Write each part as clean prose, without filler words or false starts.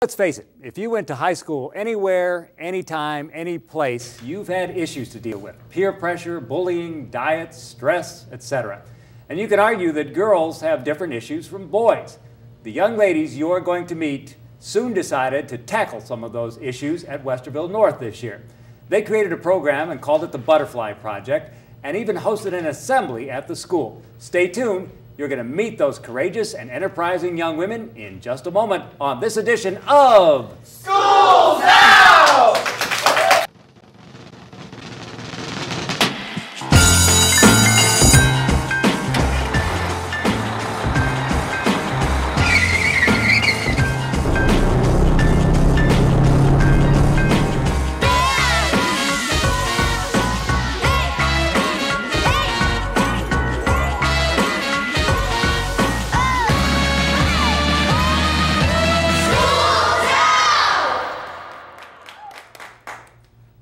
Let's face it, if you went to high school anywhere, anytime, any place, you've had issues to deal with. Peer pressure, bullying, diets, stress, etc. And you can argue that girls have different issues from boys. The young ladies you're going to meet soon decided to tackle some of those issues at Westerville North this year. They created a program and called it the Butterfly Project, and even hosted an assembly at the school. Stay tuned. You're going to meet those courageous and enterprising young women in just a moment on this edition of Schools Now!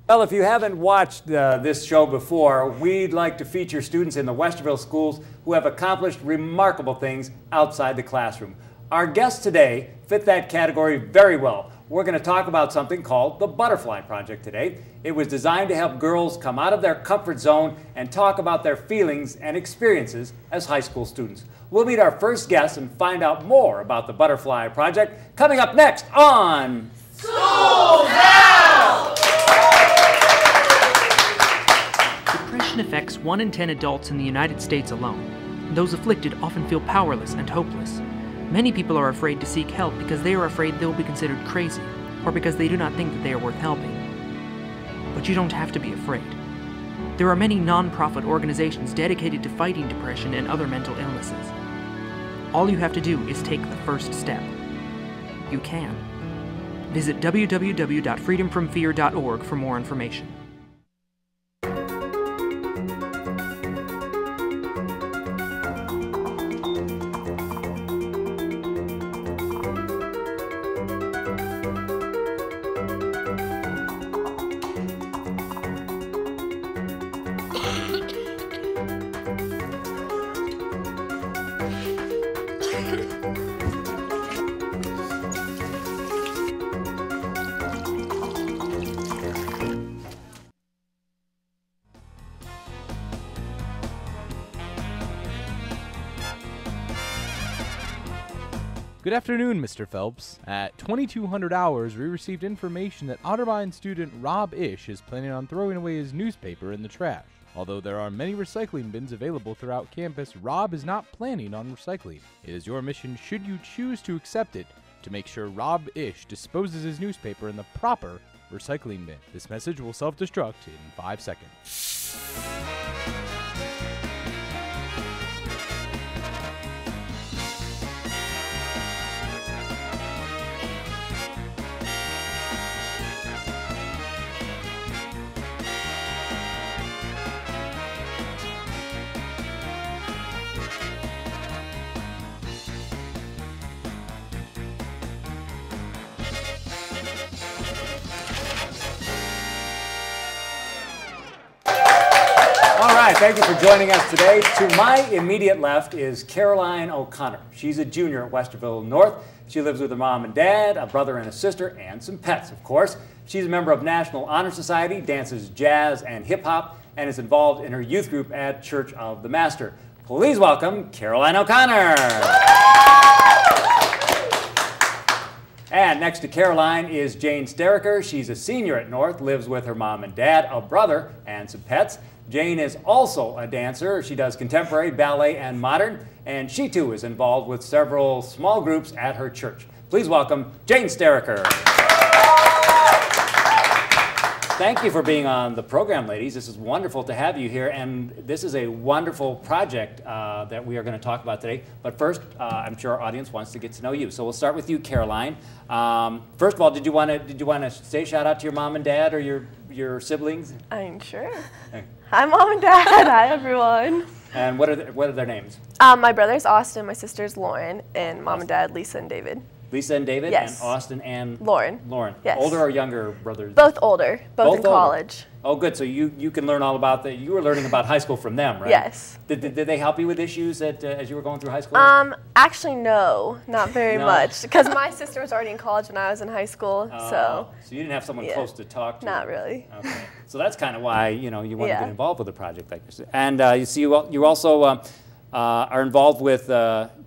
Well, if you haven't watched this show before, we'd like to feature students in the Westerville schools who have accomplished remarkable things outside the classroom. Our guests today fit that category very well. We're going to talk about something called the Butterfly Project today. It was designed to help girls come out of their comfort zone and talk about their feelings and experiences as high school students. We'll meet our first guest and find out more about the Butterfly Project coming up next on Schools Now! Depression affects 1 in 10 adults in the United States alone. Those afflicted often feel powerless and hopeless. Many people are afraid to seek help because they are afraid they will be considered crazy, or because they do not think that they are worth helping. But you don't have to be afraid. There are many non-profit organizations dedicated to fighting depression and other mental illnesses. All you have to do is take the first step. You can. Visit www.freedomfromfear.org for more information. Good afternoon, Mr. Phelps. At 2200 hours, we received information that Otterbein student Rob Ish is planning on throwing away his newspaper in the trash. Although there are many recycling bins available throughout campus, Rob is not planning on recycling. It is your mission, should you choose to accept it, to make sure Rob Ish disposes his newspaper in the proper recycling bin. This message will self-destruct in 5 seconds. Thank you for joining us today. To my immediate left is Caroline O'Connor. She's a junior at Westerville North. She lives with her mom and dad, a brother and a sister, and some pets, of course. She's a member of National Honor Society, dances jazz and hip-hop, and is involved in her youth group at Church of the Master. Please welcome Caroline O'Connor. And next to Caroline is Jane Steriker. She's a senior at North, lives with her mom and dad, a brother, and some pets. Jane is also a dancer. She does contemporary, ballet, and modern, and she too is involved with several small groups at her church. Please welcome Jane Steriker. Thank you for being on the program, ladies. This is wonderful to have you here, and this is a wonderful project that we are going to talk about today. But first, I'm sure our audience wants to get to know you. So we'll start with you, Caroline. First of all, did you want to say shout out to your mom and dad or your siblings? I'm sure. Hi, Mom and Dad. Hi, everyone. And what are their names? My brother's Austin, my sister's Lauren, and Mom and Dad, Lisa and David. Lisa and David, Yes. and Austin and Lauren. Lauren. Yes. Older or younger brothers? Both older, both in older. college. Oh, good. So you can learn all about that. You were learning about high school from them, right? Yes. Did they help you with issues that as you were going through high school? Actually, no, not very No. much, because my sister was already in college when I was in high school, so you didn't have someone yeah. close to talk to. not really. Okay. So that's kind of why you wanted to Yeah. get involved with a project like this. And you also are involved with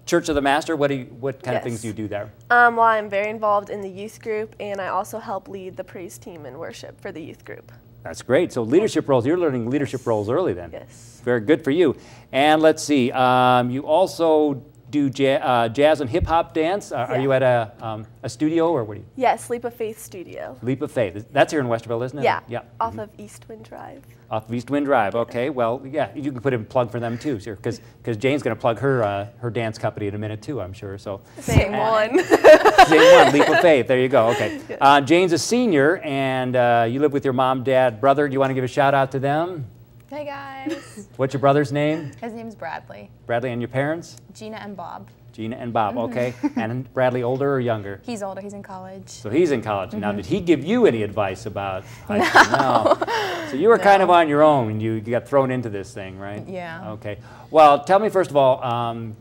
Church of the Master. What kind of things Yes. do you do there? Well, I'm very involved in the youth group, and I also help lead the praise team in worship for the youth group. That's great. So leadership roles. You're learning leadership roles early then. Yes. Very good for you. And let's see. You also do jazz and hip hop dance. Are you at a studio or what do you? Yes, Leap of Faith Studio. Leap of Faith. That's here in Westerville, isn't it? Yeah. Yeah. Off of East Wind Drive. Off of East Wind Drive. Okay. Well, yeah, you can put in a plug for them too, sure, because Jane's going to plug her dance company in a minute too, I'm sure. So Same one. same one, Leap of Faith. There you go. Okay. Jane's a senior, and you live with your mom, dad, brother. Do you want to give a shout out to them? Hey guys. What's your brother's name? His name's Bradley. Bradley, and your parents? Gina and Bob. Gina and Bob. Okay. And Bradley, older or younger? He's older, he's in college. So he's in college. Now, did he give you any advice about high school? No. So you were kind of on your own when you got thrown into this thing, right? Yeah. Okay. Well, tell me first of all,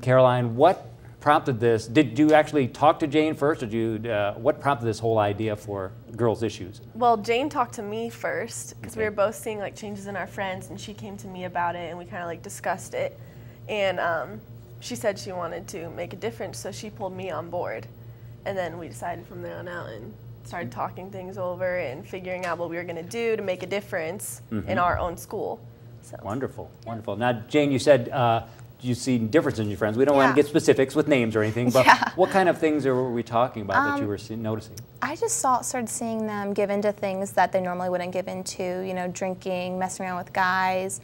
Caroline, what prompted this? Did you actually talk to Jane first, or what prompted this whole idea for girls' issues? Well, Jane talked to me first, because we Okay. were both seeing like changes in our friends, and she came to me about it, and we kind of like discussed it. And she said she wanted to make a difference, so she pulled me on board. And then we decided from there on out and started talking things over and figuring out what we were going to do to make a difference in our own school. So. Wonderful, wonderful. Now, Jane, you said you see difference in your friends. We don't want to Yeah. get specifics with names or anything, but Yeah. what kind of things were we talking about that you were noticing? I just started seeing them give into things that they normally wouldn't give into, you know, drinking, messing around with guys,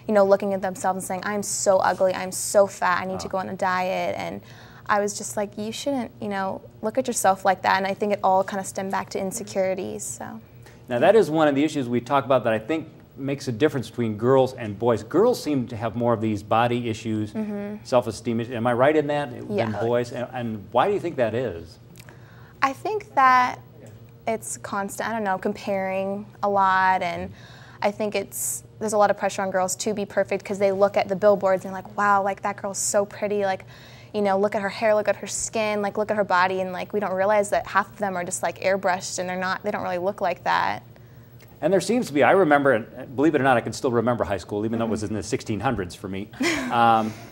you know, looking at themselves and saying, I'm so ugly, I'm so fat, I need to go on a diet. And I was just like, you shouldn't, you know, look at yourself like that. And I think it all kind of stemmed back to insecurities. So. Now, that is one of the issues we talk about that I think makes a difference between girls and boys. Girls seem to have more of these body issues, self-esteem issues. Am I right in that? Yeah. Than boys? And why do you think that is? I think that it's constant, I don't know, comparing a lot, and I think there's a lot of pressure on girls to be perfect because they look at the billboards and like, wow, like that girl's so pretty, like, you know, look at her hair, look at her skin, like look at her body, and like we don't realize that half of them are just like airbrushed and they don't really look like that. And there seems to be, I remember, and believe it or not, I can still remember high school, even though it was in the 1600s for me.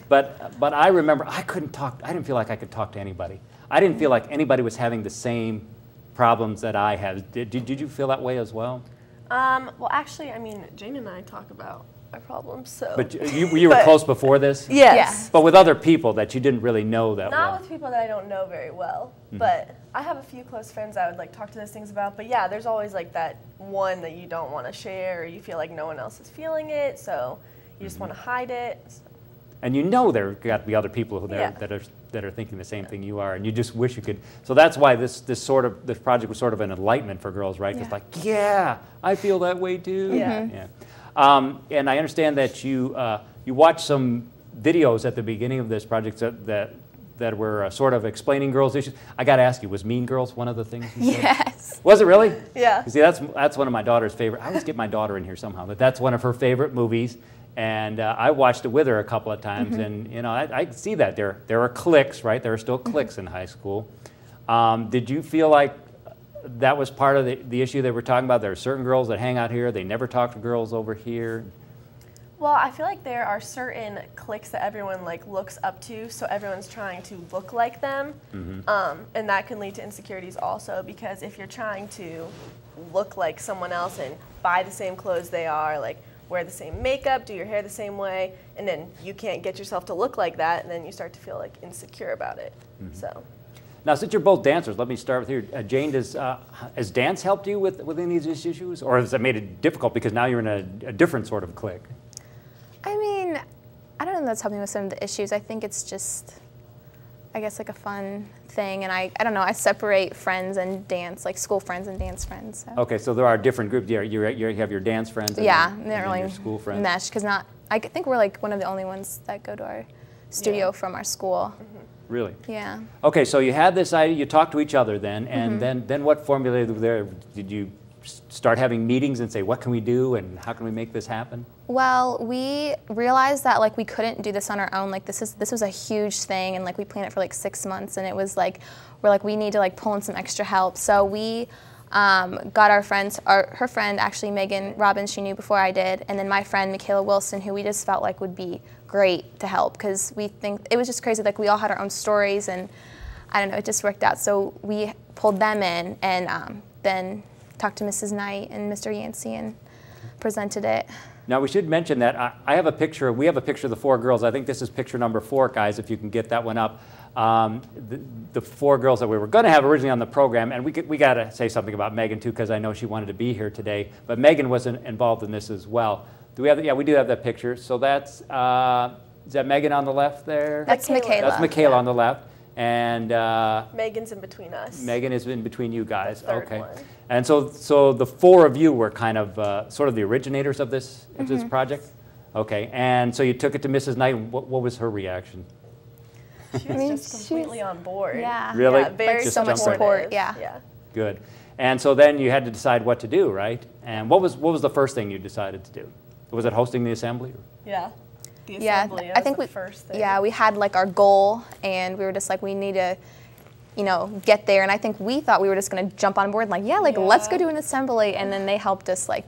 But I remember I didn't feel like I could talk to anybody. I didn't feel like anybody was having the same problems that I had. Did you feel that way as well? Well, actually, I mean, Jane and I talk about our problems, so. But you were close before this? Yes. But with other people that you didn't really know that well? Not with people that I don't know very well, but I have a few close friends I would like talk to those things about. But yeah, there's always like that one that you don't want to share, or you feel like no one else is feeling it, so you just want to hide it. And you know there got to be other people who Yeah. that are thinking the same thing you are, and you just wish you could. So that's why this project was sort of an enlightenment for girls, right? It's like, yeah, I feel that way too. Yeah. Yeah. And I understand that you watched some videos at the beginning of this project that were sort of explaining girls' issues. I got to ask you, was Mean Girls one of the things you said? Yes. Was it really? Yeah. You see, that's one of my daughter's favorite. I always get my daughter in here somehow, but that's one of her favorite movies. And I watched it with her a couple of times, and you know, I see that there are cliques, right? There are still cliques in high school. Did you feel like that was part of the issue they were talking about? There are certain girls that hang out here; they never talk to girls over here. Well, I feel like there are certain cliques that everyone like looks up to, so everyone's trying to look like them, and that can lead to insecurities also, because if you're trying to look like someone else and buy the same clothes they are, like wear the same makeup, do your hair the same way, and then you can't get yourself to look like that, and then you start to feel like insecure about it. So. Now, since you're both dancers, let me start with you. Jane, has dance helped you with any of these issues, or has it made it difficult because now you're in a different sort of clique? I mean, I don't know if that's helping with some of the issues. I think it's just, I guess, like a fun thing. And I don't know, I separate friends and dance, like school friends and dance friends. So. Okay, so there are different groups. You have your dance friends and, Yeah, and they don't really your school friends. mesh, because I think we're like one of the only ones that go to our studio from our school. Really? Yeah. Okay, so you had this idea, you talked to each other then, and then what formulated there? Did you start having meetings and say, what can we do and how can we make this happen? Well, we realized that like we couldn't do this on our own. Like this was a huge thing, and like we planned it for like 6 months, and it was like we're like we need to like pull in some extra help. So we got our friends, her friend actually Megan Robbins, she knew before I did, and then my friend Michaela Wilson, who we just felt like would be great to help because we think it was just crazy. Like we all had our own stories, and I don't know, it just worked out. So we pulled them in, and then talked to Mrs. Knight and Mr. Yancey and presented it. Now we should mention that I have a picture, we have a picture of the 4 girls. I think this is picture number 4, guys, if you can get that one up. The 4 girls that we were going to have originally on the program, and we got to say something about Megan too, because I know she wanted to be here today, but Megan was involved in this as well. Do we have, yeah, we do have that picture. So that's, is that Megan on the left there? That's Michaela. That's Michaela on the left. And Megan's in between us. Megan is in between you guys. The third okay. one. And so the 4 of you were kind of sort of the originators of this project. Okay. And so you took it to Mrs. Knight. What was her reaction? She was just completely on board. Yeah. Really? Yeah, very Like so much support. Yeah. Yeah. Good. And so then you had to decide what to do, right? And what was the first thing you decided to do? Was it hosting the assembly? Yeah. The Yeah, assembly, I think the first thing. Yeah, we had like our goal, and we were just like, we need to, you know, get there. And I think we thought we were just going to jump on board, and like, yeah, like let's go do an assembly. And then they helped us like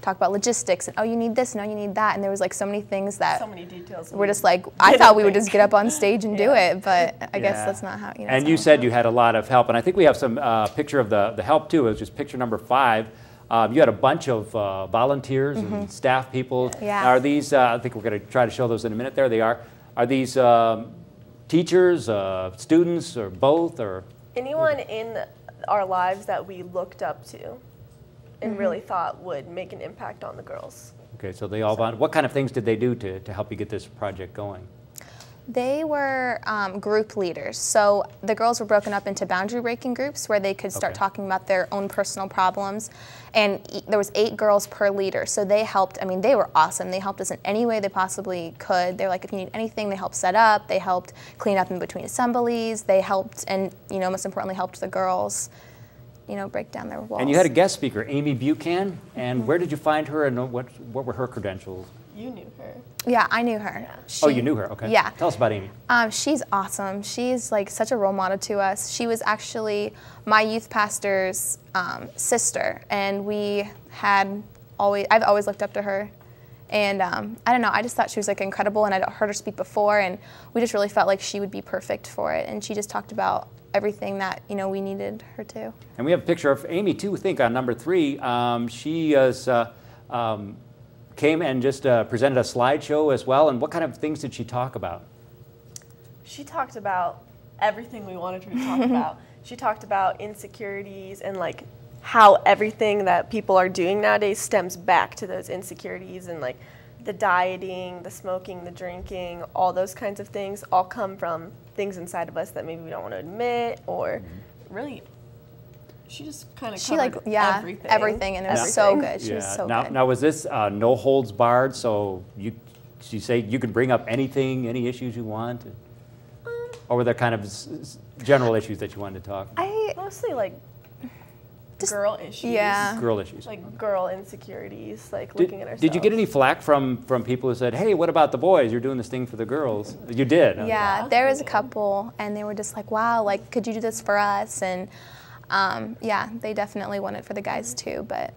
talk about logistics and oh, you need this, no, you need that. And there was like so many things that so many details. we're just like, I thought we would just get up on stage and do it, but I guess Yeah. that's not how. You know, And you said you had a lot of help, and I think we have some picture of the help too. It was just picture number 5. You had a bunch of volunteers and staff people. Yeah. Are these, I think we're going to try to show those in a minute. There they are. Are these teachers, students, or both? Or Anyone in our lives that we looked up to and really thought would make an impact on the girls. Okay, so they all, what kind of things did they do to help you get this project going? They were group leaders. So the girls were broken up into boundary breaking groups where they could start Okay. talking about their own personal problems. And there was 8 girls per leader. So they helped, I mean, they were awesome. They helped us in any way they possibly could. They're like, if you need anything, they helped set up. They helped clean up in between assemblies. They helped, and you know, most importantly, helped the girls, you know, break down their walls. And you had a guest speaker, Amy Buchan. And where did you find her, and what were her credentials? You knew her. Yeah, I knew her. Oh, you knew her, okay. Yeah. Tell us about Amy. She's awesome. She's like such a role model to us. She was actually my youth pastor's sister, and I've always looked up to her. And I don't know, I just thought she was like incredible, and I'd heard her speak before, and we just really felt like she would be perfect for it. And she just talked about everything that, you know, we needed her to. And we have a picture of Amy too, I think, on number 3. She is, came and just presented a slideshow as well. And what kind of things did she talk about? She talked about everything we wanted her to talk about. She talked about insecurities and like how everything that people are doing nowadays stems back to those insecurities, and like the dieting, the smoking, the drinking, all those kinds of things all come from things inside of us that maybe we don't want to admit, or really, she just kind of covered everything, and it was so good. She was so good. Now, was this no holds barred? So she say you can bring up anything, any issues you want, or were there kind of general issues that you wanted to talk? Mostly like girl issues. Yeah. Girl issues. Like girl insecurities, like looking at ourselves. Did you get any flack from people who said, "Hey, what about the boys? You're doing this thing for the girls"? You did. Okay. Yeah, there was a couple, and they were just like, "Wow, like, could you do this for us?" And yeah, they definitely want it for the guys too, but.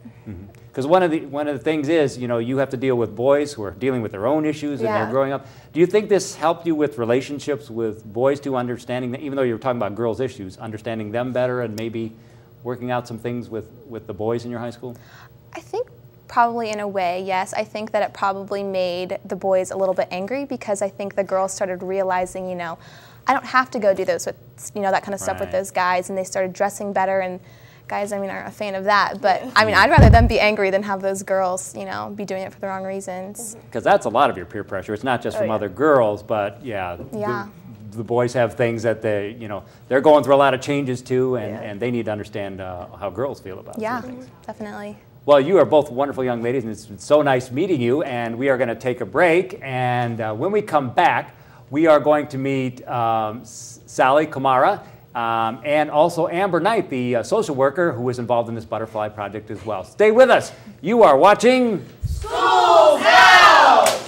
Because one of the things is, you know, you have to deal with boys who are dealing with their own issues and they're growing up. Do you think this helped you with relationships with boys too, understanding that, even though you were talking about girls' issues, understanding them better and maybe working out some things with the boys in your high school? I think probably in a way, yes. I think that it probably made the boys a little bit angry, because I think the girls started realizing, you know, I don't have to go do those with, you know, that kind of stuff with those guys, and they started dressing better, and guys, I mean, aren't a fan of that, but I mean, I'd rather them be angry than have those girls, you know, be doing it for the wrong reasons. Because that's a lot of your peer pressure. It's not just from other girls, but yeah. The boys have things that they, you know, they're going through a lot of changes too, and they need to understand how girls feel about Yeah, things. definitely. Well, you are both wonderful young ladies, and it's been so nice meeting you, and we are going to take a break, and when we come back, we are going to meet Sally Kamara and also Amber Knight, the social worker who was involved in this butterfly project as well. Stay with us. You are watching Schools Out!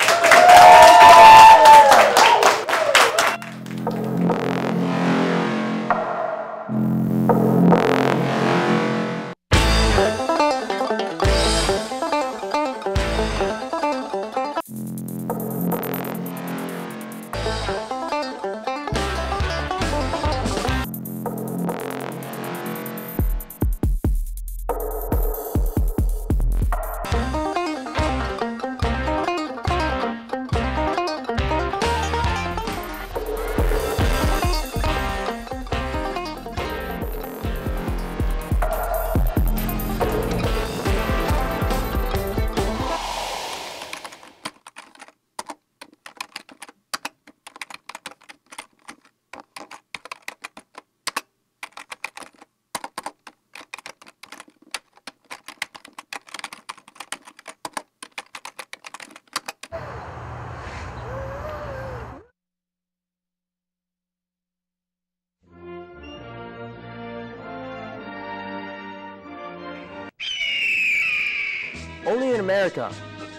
Only in America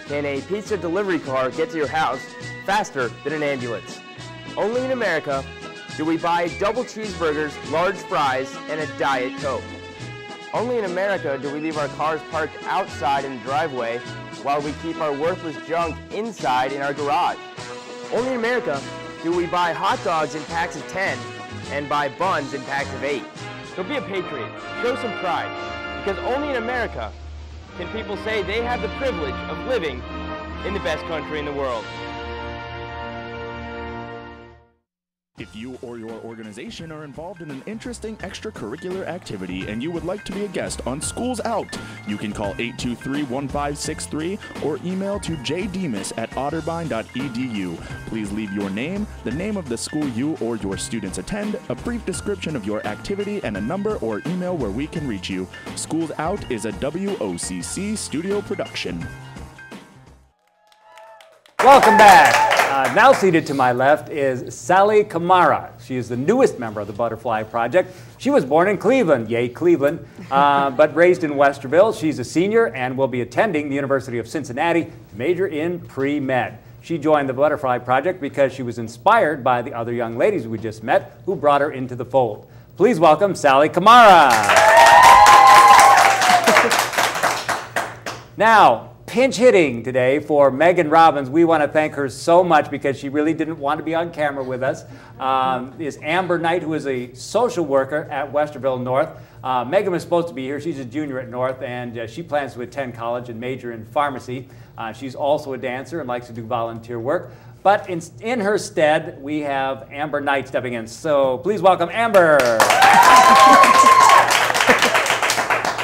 can a pizza delivery car get to your house faster than an ambulance. Only in America do we buy double cheeseburgers, large fries, and a Diet Coke. Only in America do we leave our cars parked outside in the driveway while we keep our worthless junk inside in our garage. Only in America do we buy hot dogs in packs of 10 and buy buns in packs of 8. So be a patriot, show some pride, because only in America can people say they have the privilege of living in the best country in the world. If you or your organization are involved in an interesting extracurricular activity and you would like to be a guest on Schools Out, you can call 823-1563 or email to jdemas@otterbein.edu. Please leave your name, the name of the school you or your students attend, a brief description of your activity, and a number or email where we can reach you. Schools Out is a WOCC studio production. Welcome back. Now seated to my left is Sally Kamara. She is the newest member of the Butterfly Project. She was born in Cleveland, yay Cleveland, but raised in Westerville. She's a senior and will be attending the University of Cincinnati to major in pre-med. She joined the Butterfly Project because she was inspired by the other young ladies we just met who brought her into the fold. Please welcome Sally Kamara. Now, pinch hitting today for Megan Robbins. We want to thank her so much because she really didn't want to be on camera with us. Is Amber Knight, who is a social worker at Westerville North. Megan was supposed to be here. She's a junior at North, and she plans to attend college and major in pharmacy. She's also a dancer and likes to do volunteer work. But in her stead, we have Amber Knight stepping in. So please welcome Amber.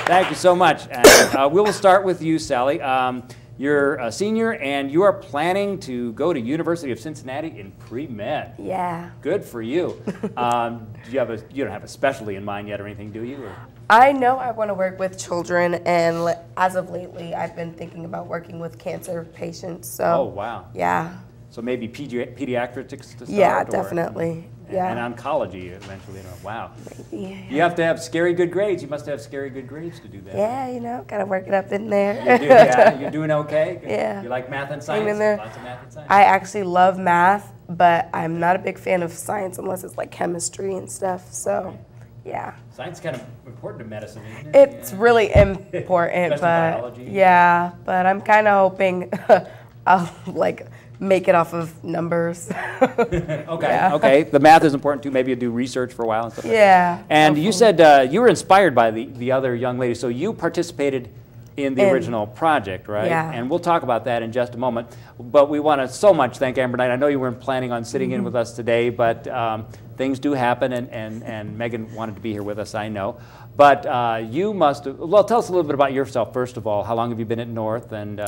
Thank you so much. And, we will start with you, Sally. You're a senior, and you are planning to go to University of Cincinnati in pre-med. Yeah. Good for you. You don't have a specialty in mind yet or anything, do you? Or? I know I want to work with children, and as of lately, I've been thinking about working with cancer patients. So. Oh, wow. Yeah. So maybe pediatrics to start? Yeah, definitely. Yeah. And oncology eventually. Wow. Maybe. You have to have scary good grades. You must have scary good grades to do that. Yeah, you know, gotta work it up in there. You do, yeah, you're doing okay? Yeah. You like math and science? In there. Lots of math and science? I actually love math, but I'm not a big fan of science unless it's like chemistry and stuff. So, yeah. Science is kind of important to medicine, isn't it? It's really important, Especially but biology. yeah, but I'm kind of hoping I'll like make it off of numbers. Okay, Yeah. okay. The math is important too. Maybe you do research for a while and stuff like that. Yeah. And you said you were inspired by the other young ladies, so you participated in the original project, right? Yeah. And we'll talk about that in just a moment. But we want to so much thank Amber Knight. I know you weren't planning on sitting in with us today, but things do happen, and Megan wanted to be here with us, I know. But you must have, well, tell us a little bit about yourself, first of all. How long have you been at North, and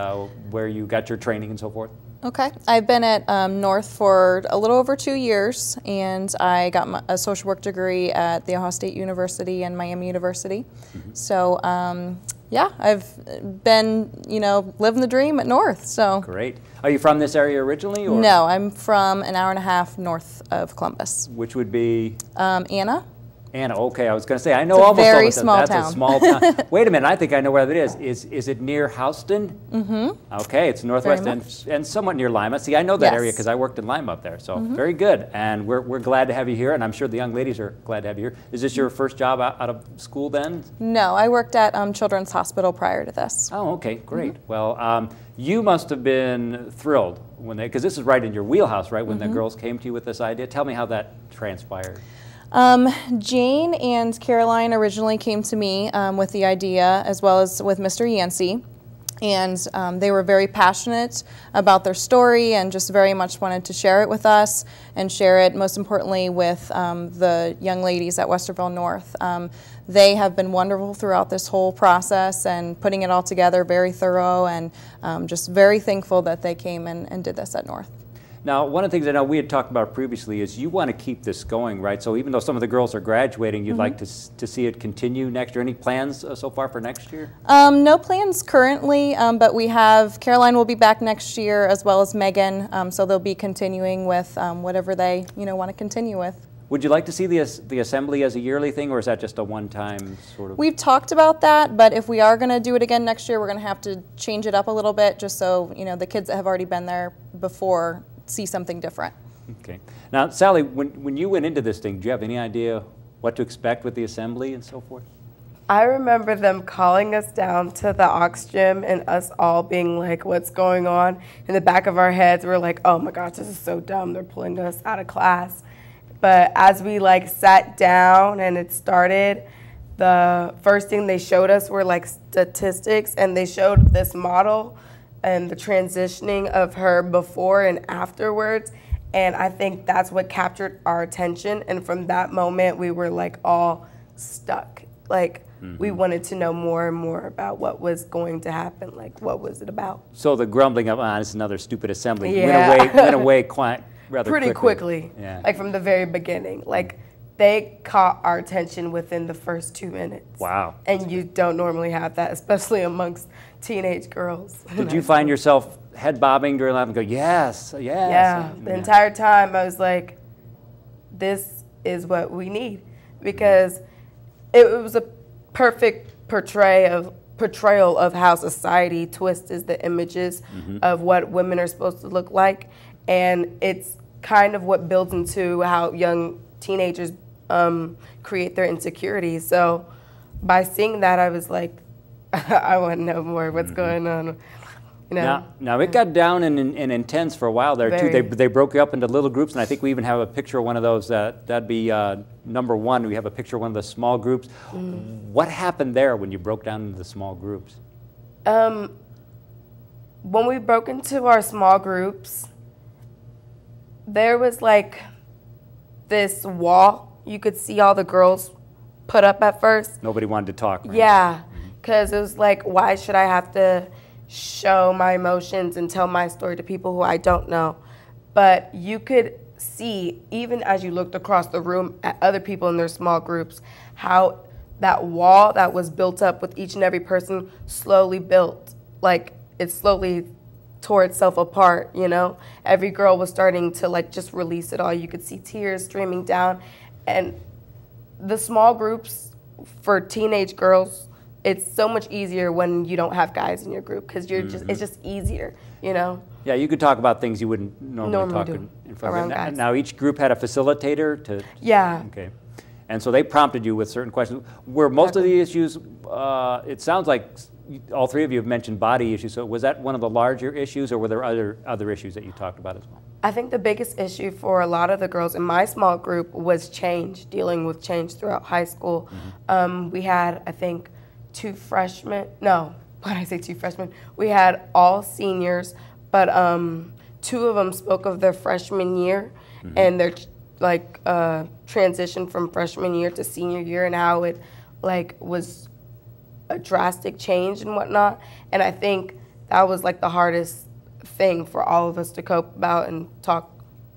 where you got your training and so forth? Okay, I've been at North for a little over 2 years, and I got a social work degree at The Ohio State University and Miami University. So Yeah, I've been, living the dream at North, so. Great. Are you from this area originally? Or? No, I'm from an hour and a half north of Columbus. Which would be? Anna. Anna, okay, I was going to say, I know it's almost very all small That's town. a small town. Wait a minute, I think I know where that is. Is it near Houston? Mm-hmm. Okay, it's northwest and somewhat near Lima. See, I know that area because I worked in Lima up there, so very good. And we're glad to have you here, and I'm sure the young ladies are glad to have you here. Is this your first job out of school then? No, I worked at Children's Hospital prior to this. Oh, okay, great. Well, you must have been thrilled when because this is right in your wheelhouse, right, when the girls came to you with this idea. Tell me how that transpired. Jane and Caroline originally came to me with the idea, as well as with Mr. Yancey, and they were very passionate about their story and just very much wanted to share it with us and share it, most importantly, with the young ladies at Westerville North. They have been wonderful throughout this whole process and putting it all together, very thorough, and just very thankful that they came and did this at North. Now, one of the things I know we had talked about previously is you want to keep this going, right? So even though some of the girls are graduating, you'd like to see it continue next year. Any plans so far for next year? No plans currently, but we have, Caroline will be back next year as well as Megan, so they'll be continuing with whatever they want to continue with. Would you like to see the assembly as a yearly thing, or is that just a one-time sort of? We've talked about that, but if we are going to do it again next year, we're going to have to change it up a little bit just so the kids that have already been there before see something different. Okay. Now, Sally, when you went into this thing, do you have any idea what to expect with the assembly and so forth? I remember them calling us down to the aux gym and us all being like, what's going on? In the back of our heads, we're like, oh my gosh, this is so dumb. They're pulling us out of class. But as we sat down and it started, the first thing they showed us were statistics, and they showed this model and the transitioning of her before and afterwards. And I think that's what captured our attention. And from that moment, we were all stuck. We wanted to know more and more about what was going to happen. What was it about? So the grumbling of, it's another stupid assembly Yeah. went away quite rather pretty quickly. Yeah. From the very beginning. They caught our attention within the first 2 minutes. Wow. And you don't normally have that, especially amongst teenage girls. Did you find yourself head bobbing during that and go, yes, yes? Yeah, the entire time I was like, this is what we need. Because it was a perfect portrayal of how society twists the images of what women are supposed to look like. And it's kind of what builds into how young teenagers create their insecurities. So by seeing that, I was like, I want to know more what's going on. Now it got down and intense for a while there too. They broke you up into little groups, and I think we even have a picture of one of those. That'd be number one. We have a picture of one of the small groups. What happened there when you broke down into the small groups? When we broke into our small groups, there was this wall you could see all the girls put up at first. Nobody wanted to talk, right? Yeah, because it was why should I have to show my emotions and tell my story to people who I don't know? But you could see, even as you looked across the room at other people in their small groups, how that wall that was built up with each and every person slowly built. It slowly tore itself apart, Every girl was starting to just release it all. You could see tears streaming down. And the small groups for teenage girls, it's so much easier when you don't have guys in your group because it's just easier, Yeah, you could talk about things you wouldn't normally talk in front of. Now each group had a facilitator to. Yeah. Okay. And so they prompted you with certain questions. Were most of the issues, it sounds like all three of you have mentioned body issues, so was that one of the larger issues, or were there other issues that you talked about as well? I think the biggest issue for a lot of the girls in my small group was dealing with change throughout high school. We had, I think, 2 freshmen. No, why did I say 2 freshmen? We had all seniors, but 2 of them spoke of their freshman year and their transition from freshman year to senior year and how it was a drastic change and whatnot. And I think that was the hardest thing for all of us to cope about and talk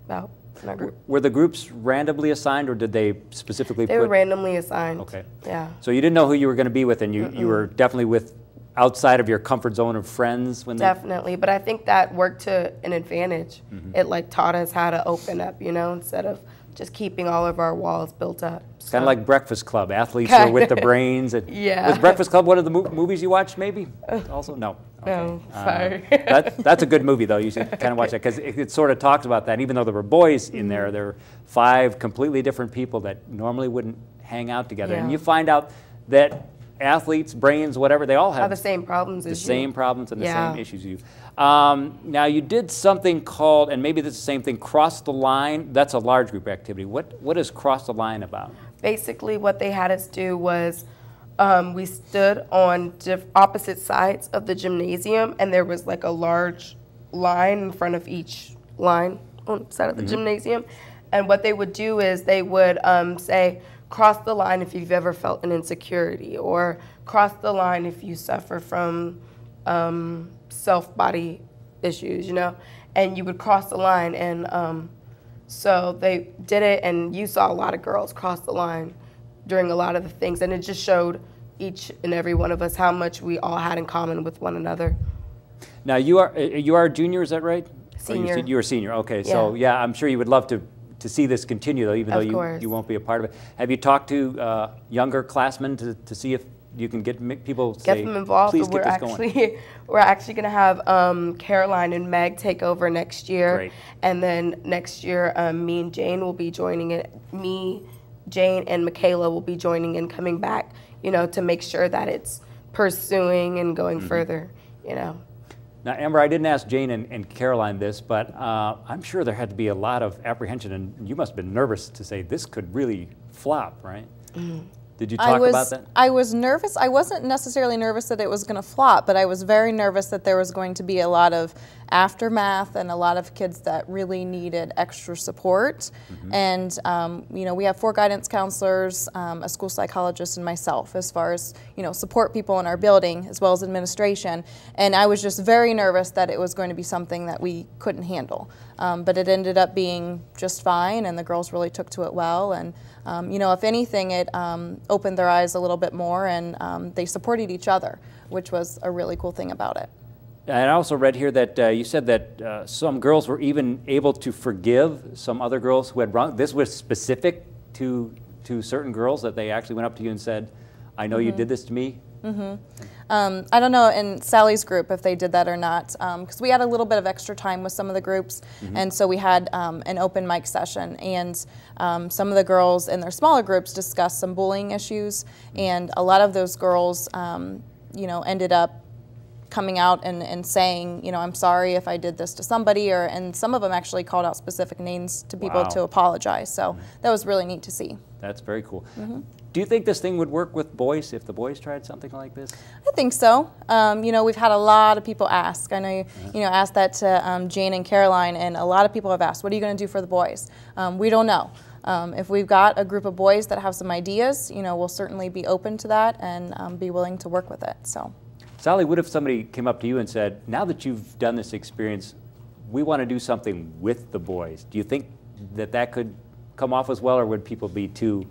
about. in our group. Were the groups randomly assigned, or did they specifically They were randomly assigned. Okay. Yeah. So you didn't know who you were going to be with, and you were definitely with outside of your comfort zone of friends when Definitely, but I think that worked to an advantage. It like taught us how to open up, you know, instead of just keeping all of our walls built up. It's kind of like Breakfast Club. Athletes are with the brains. Yeah. Was Breakfast Club one of the movies you watched, maybe? Also? No. Okay. No, sorry. That's a good movie, though. You should kind of watch that, because it sort of talks about that. Even though there were boys in there, there were 5 completely different people that normally wouldn't hang out together. And you find out that athletes, brains, whatever, they all have the same problems as you. The same problems and the same issues you. Now, you did something called, and maybe this is the same thing, Cross the Line. That's a large group activity. What is Cross the Line about? Basically, what they had us do was we stood on opposite sides of the gymnasium, and there was like a large line in front of each line on the side of the gymnasium. And what they would do is they would say, cross the line if you've ever felt an insecurity, or cross the line if you suffer from self-body issues, you know, and you would cross the line. And so they did it, and you saw a lot of girls cross the line during a lot of the things, and it just showed each and every one of us how much we all had in common with one another. Now, you are a junior, is that right? Senior. You're a senior, okay. Yeah. So, yeah, I'm sure you would love to see this continue, though, even though you won't be a part of it. Have you talked to younger classmen to see if you can get people say, them involved? please get this going? We're actually going to have Caroline and Meg take over next year. Great. And then next year, me and Jane will be joining it. Me, Jane, and Michaela will be joining and coming back, you know, to make sure that it's pursuing and going further, you know. Now, Amber, I didn't ask Jane and Caroline this, but I'm sure there had to be a lot of apprehension, and you must have been nervous to say this could really flop, right? Did you talk about that? I was nervous. I wasn't necessarily nervous that it was going to flop, but I was very nervous that there was going to be a lot of aftermath and a lot of kids that really needed extra support. And you know, we have 4 guidance counselors, a school psychologist, and myself, as far as, you know, support people in our building as well as administration. And I was just very nervous that it was going to be something that we couldn't handle. But it ended up being just fine, and the girls really took to it well. And you know, if anything, it opened their eyes a little bit more, and they supported each other, which was a really cool thing about it. And I also read here that you said that some girls were even able to forgive some other girls who had wrong. This was specific to certain girls, that they actually went up to you and said, I know you did this to me? I don't know in Sally's group if they did that or not, because we had a little bit of extra time with some of the groups, and so we had an open mic session, and some of the girls in their smaller groups discussed some bullying issues, and a lot of those girls, you know, ended up coming out and saying, you know, I'm sorry if I did this to somebody, and some of them actually called out specific names to people to apologize. So that was really neat to see. That's very cool. Do you think this thing would work with boys if the boys tried something like this? I think so. You know, we've had a lot of people ask. I know you know, asked that to Jane and Caroline, and a lot of people have asked, what are you going to do for the boys? We don't know. If we've got a group of boys that have some ideas, you know, we'll certainly be open to that and be willing to work with it. So. Sally, what if somebody came up to you and said, now that you've done this experience, we want to do something with the boys? Do you think that that could come off as well, or would people be too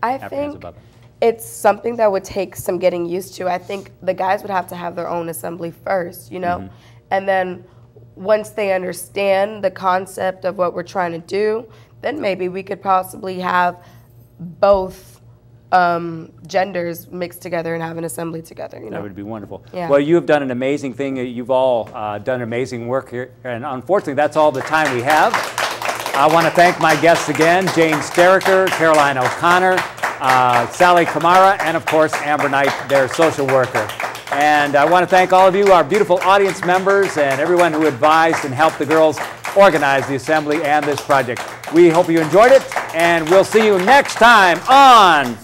apprehensive about that? It's something that would take some getting used to. I think the guys would have to have their own assembly first, you know? And then once they understand the concept of what we're trying to do, then maybe we could possibly have both genders mixed together and have an assembly together. You know? That would be wonderful. Yeah. Well, you have done an amazing thing. You've all done amazing work here, and unfortunately, that's all the time we have. I want to thank my guests again, Jane Steriker, Caroline O'Connor, Sally Kamara, and of course, Amber Knight, their social worker. And I want to thank all of you, our beautiful audience members, and everyone who advised and helped the girls organize the assembly and this project. We hope you enjoyed it, and we'll see you next time on